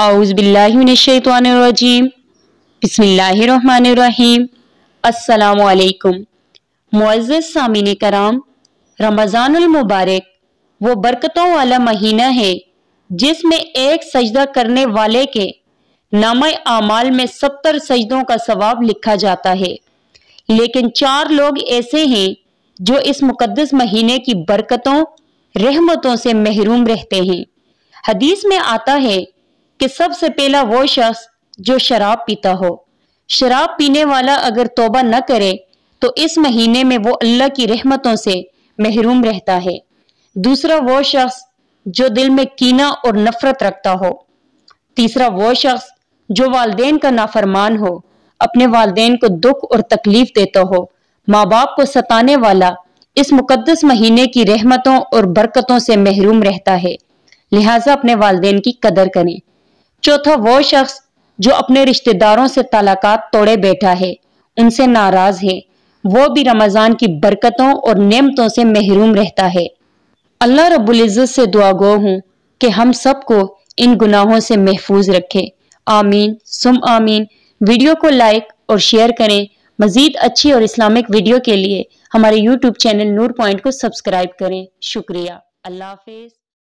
औज़ु बिल्लाहि मिनश्शैतानिर्रजीम। बिस्मिल्लाहिर्रहमानिर्रहीम। अस्सलामु अलैकुम। मुअज़्ज़ज़ सामीन कराम, रमज़ानुल मुबारक वो बरकतों वाला महीना है जिसमें एक सजदा करने वाले के नामे आमाल में 70 सजदों का सवाब लिखा जाता है। लेकिन 4 लोग ऐसे हैं जो इस मुकद्दस महीने की बरकतों रहमतों से महरूम रहते हैं। हदीस में आता है कि सबसे पहला वो शख्स जो शराब पीता हो। शराब पीने वाला अगर तौबा न करे तो इस महीने में वो अल्लाह की रहमतों से महरूम रहता है। दूसरा वो शख्स जो दिल में कीना और नफरत रखता हो। तीसरा वो शख्स जो वालिदैन का नाफरमान हो, अपने वालिदैन को दुख और तकलीफ देता हो, माँ बाप को सताने वाला इस मुकद्दस महीने की रहमतों और बरकतों से महरूम रहता है। लिहाजा अपने वालिदैन की कदर करें। चौथा वो शख्स जो अपने रिश्तेदारों से ताल्लुकात तोड़े बैठा है, उनसे नाराज है, वो भी रमजान की बरकतों और नेमतों से महरूम रहता है। अल्लाह रब्बुल इज्जत से दुआ गो हूँ कि हम सबको इन गुनाहों से महफूज रखे। आमीन सुम आमीन। वीडियो को लाइक और शेयर करें। मजीद अच्छी और इस्लामिक वीडियो के लिए हमारे YouTube चैनल नूर पॉइंट को सब्सक्राइब करें। शुक्रिया। अल्लाह हाफिज।